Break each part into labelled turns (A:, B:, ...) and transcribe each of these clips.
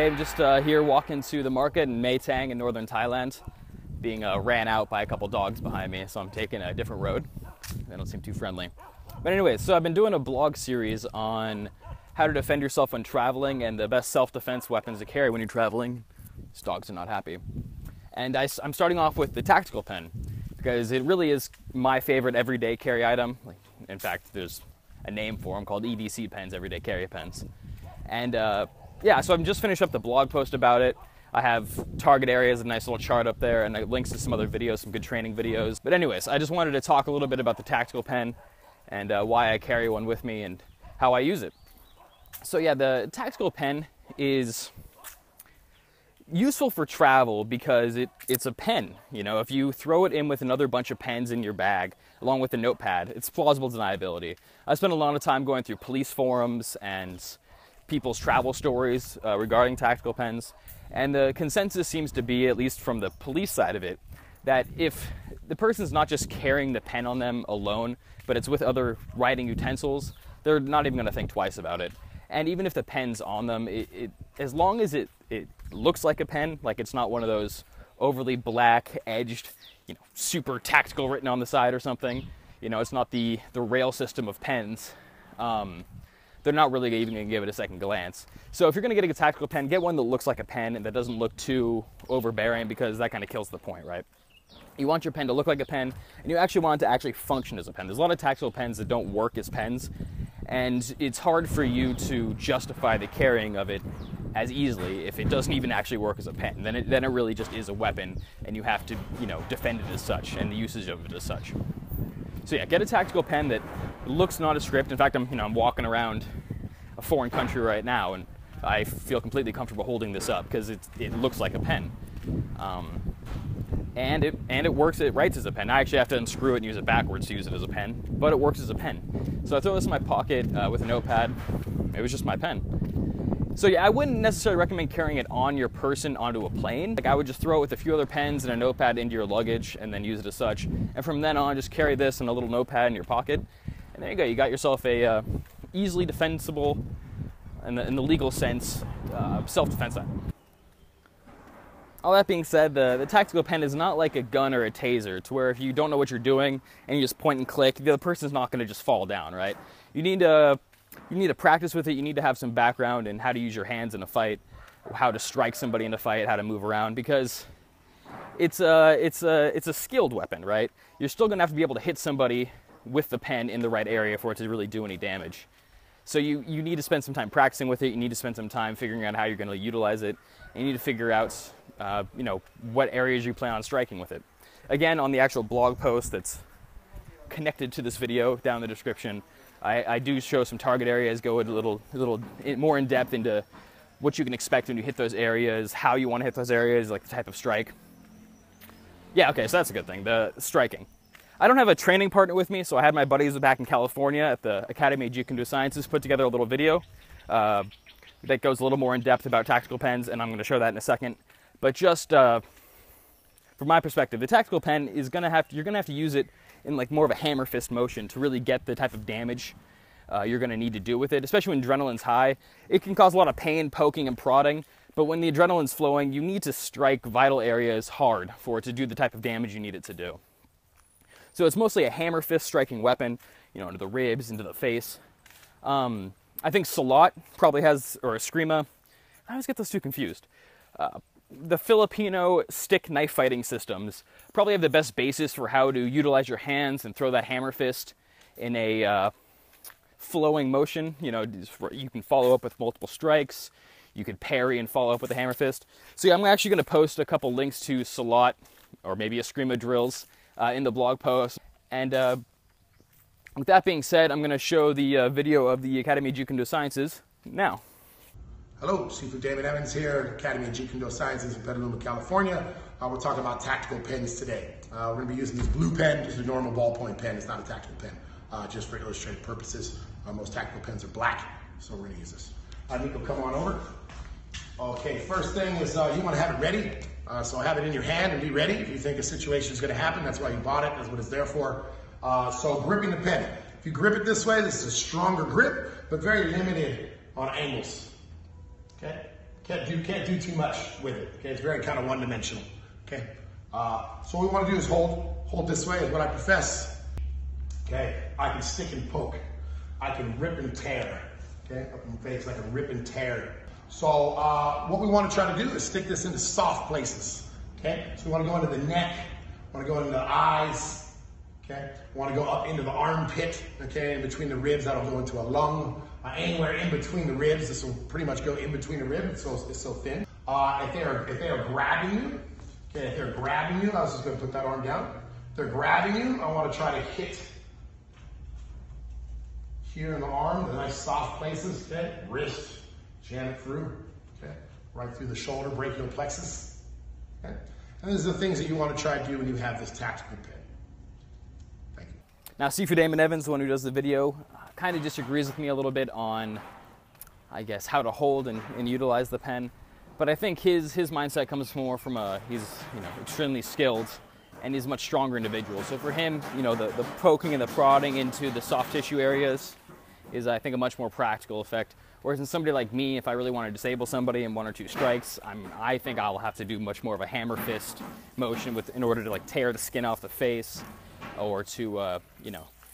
A: Today I'm just here walking to the market in Mae Tang in northern Thailand, being ran out by a couple dogs behind me, so I'm taking a different road. They don't seem too friendly. But anyways, so I've been doing a blog series on how to defend yourself when traveling and the best self-defense weapons to carry when you're traveling. These dogs are not happy. And I'm starting off with the tactical pen, because it really is my favorite everyday carry item. In fact, there's a name for them called EDC pens, everyday carry pens. And yeah, so I'm just finished up the blog post about it. I have target areas, a nice little chart up there, and links to some other videos, some good training videos. But anyways, I just wanted to talk a little bit about the tactical pen and why I carry one with me and how I use it. So yeah, the tactical pen is useful for travel because it's a pen. You know, if you throw it in with another bunch of pens in your bag, along with the notepad, it's plausible deniability. I spent a lot of time going through police forums and people's travel stories regarding tactical pens, and the consensus seems to be, at least from the police side of it, that if the person's not just carrying the pen on them alone, but it's with other writing utensils, they're not even going to think twice about it. And even if the pen's on them, as long as it looks like a pen, like it's not one of those overly black edged, you know, super tactical written on the side or something, you know, it's not the rail system of pens, they're not really even going to give it a second glance. So if you're going to get a tactical pen, get one that looks like a pen and that doesn't look too overbearing, because that kind of kills the point, right? You want your pen to look like a pen, and you actually want it to actually function as a pen. There's a lot of tactical pens that don't work as pens, and it's hard for you to justify the carrying of it as easily if it doesn't even actually work as a pen. Then it really just is a weapon, and you have to, you know, defend it as such, and the usage of it as such. So yeah, get a tactical pen that looks nondescript. In fact, I'm walking around a foreign country right now, and I feel completely comfortable holding this up because it looks like a pen. And it works, it writes as a pen. I actually have to unscrew it and use it backwards to use it as a pen, but it works as a pen. So I throw this in my pocket with a notepad. It was just my pen. So yeah, I wouldn't necessarily recommend carrying it on your person onto a plane. Like, I would just throw it with a few other pens and a notepad into your luggage and then use it as such. And from then on, just carry this and a little notepad in your pocket. And there you go, you got yourself a easily defensible, in the legal sense, self-defense item. All that being said, the tactical pen is not like a gun or a taser, to where if you don't know what you're doing and you just point and click, the other person's not going to just fall down, right? You need to practice with it. You need to have some background in how to use your hands in a fight, how to strike somebody in a fight, how to move around, because it's a skilled weapon, right? You're still going to have to be able to hit somebody with the pen in the right area for it to really do any damage. So you need to spend some time practicing with it. You need to spend some time figuring out how you're going to utilize it. And you need to figure out, you know, what areas you plan on striking with it. Again, on the actual blog post that's connected to this video down in the description, I do show some target areas, go a little more in depth into what you can expect when you hit those areas, how you want to hit those areas, like the type of strike. Yeah, okay, so that's a good thing, the striking. I don't have a training partner with me, so I had my buddies back in California at the Academy of AJKDS put together a little video that goes a little more in depth about tactical pens, and I'm going to show that in a second. But just from my perspective, the tactical pen is you're gonna have to use it in like more of a hammer fist motion to really get the type of damage you're gonna need to do with it, especially when adrenaline's high. It can cause a lot of pain, poking and prodding, but when the adrenaline's flowing, you need to strike vital areas hard for it to do the type of damage you need it to do. So it's mostly a hammer fist striking weapon, you know, into the ribs, into the face. I think Salat probably has, or Eskrima. I always get those two confused. The Filipino stick knife fighting systems probably have the best basis for how to utilize your hands and throw that hammer fist in a flowing motion. You know, you can follow up with multiple strikes. You could parry and follow up with a hammer fist. So yeah, I'm actually going to post a couple links to Salat or maybe Eskrima drills in the blog post. And with that being said, I'm going to show the video of the Academy of AJKDS now.
B: Hello, Seafood David Evans here, Academy of AJKDS in Petaluma, California. We're talking about tactical pens today. We're going to be using this blue pen, just a normal ballpoint pen. It's not a tactical pen, just for illustrative purposes. Most tactical pens are black, so we're going to use this. Nico, come on over. Okay, first thing is you want to have it ready. So have it in your hand and be ready. If you think a situation is going to happen, that's why you bought it. That's what it's there for. So gripping the pen. If you grip it this way, this is a stronger grip, but very limited on angles. Okay? Can't do too much with it. Okay, it's very kind of one-dimensional. Okay, so what we want to do is hold this way is what I profess. Okay, I can stick and poke. I can rip and tear. Okay, up in the face, I can rip and tear. So what we want to try to do is stick this into soft places. Okay, so we want to go into the neck, want to go into the eyes. Okay, we want to go up into the armpit. Okay, in between the ribs, that'll go into a lung. Anywhere in between the ribs, this will pretty much go in between the ribs. It's so thin. If they are grabbing you, okay, if they're grabbing you, I was just going to put that arm down. If they're grabbing you, I want to try to hit here in the arm, the nice soft places. Okay, wrist, jam it through. Okay, right through the shoulder, brachial plexus. Okay, and these are the things that you want to try to do when you have this tactical pen. Thank you.
A: Now, Seafood Damon Evans, the one who does the video, kind of disagrees with me a little bit on, I guess, how to hold and utilize the pen. But I think his mindset comes more from he's extremely skilled and he's a much stronger individual. So for him, the poking and the prodding into the soft tissue areas is, I think, a much more practical effect. Whereas in somebody like me, if I really want to disable somebody in 1 or 2 strikes, I think I'll have to do much more of a hammer fist motion in order to tear the skin off the face or to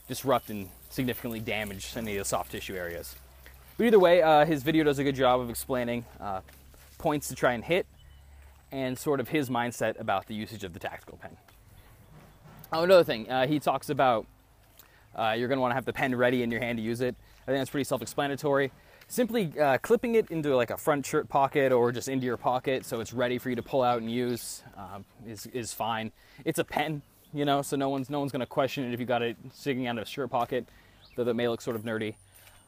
A: disrupt and significantly damage any of the soft tissue areas. But either way, his video does a good job of explaining points to try and hit and sort of his mindset about the usage of the tactical pen. Oh, another thing, he talks about you're going to want to have the pen ready in your hand to use it. I think that's pretty self-explanatory. Simply clipping it into a front shirt pocket or just into your pocket so it's ready for you to pull out and use is fine. It's a pen, so no one's going to question it if you got it sticking out of a shirt pocket, though that may look sort of nerdy.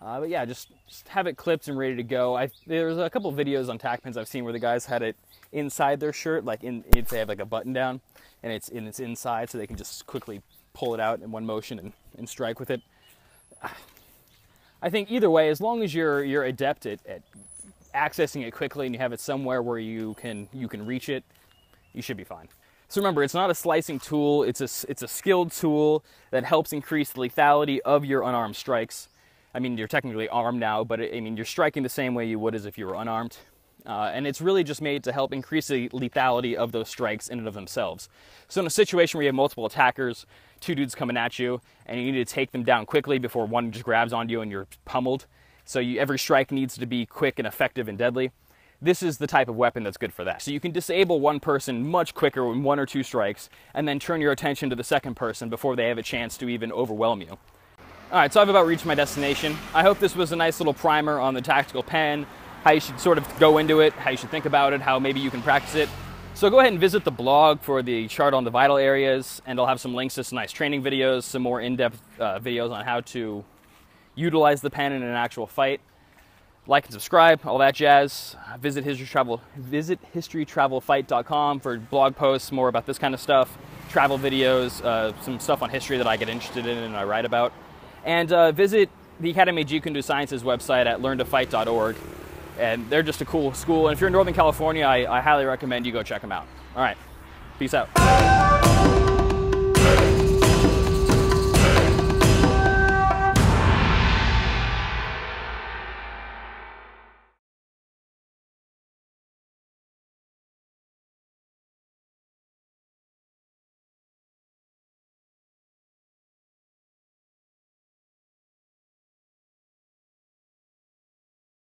A: But yeah, just have it clipped and ready to go. There's a couple of videos on tack pens I've seen where the guys had it inside their shirt, if they have a button down, and it's inside, so they can just quickly pull it out in one motion and strike with it. I think either way, as long as you're adept at accessing it quickly and you have it somewhere where you can reach it, you should be fine. So remember, it's not a slicing tool, it's a skilled tool that helps increase the lethality of your unarmed strikes. I mean, you're technically armed now, but you're striking the same way you would as if you were unarmed. And it's really just made to help increase the lethality of those strikes in and of themselves. So in a situation where you have multiple attackers, 2 dudes coming at you, and you need to take them down quickly before one just grabs onto you and you're pummeled, so every strike needs to be quick and effective and deadly, this is the type of weapon that's good for that. So you can disable one person much quicker in 1 or 2 strikes, and then turn your attention to the second person before they have a chance to even overwhelm you. Alright, so I've about reached my destination. I hope this was a nice little primer on the tactical pen, how you should sort of go into it, how you should think about it, how maybe you can practice it. So go ahead and visit the blog for the chart on the vital areas, and I'll have some links to some nice training videos, some more in-depth videos on how to utilize the pen in an actual fight. Like and subscribe, all that jazz. Visit historytravelfight.com for blog posts, more about this kind of stuff, travel videos, some stuff on history that I get interested in and I write about. And visit the Academy of Jeet Kune Do Science's website at learntofight.org. And they're just a cool school. And if you're in Northern California, I highly recommend you go check them out. All right, peace out.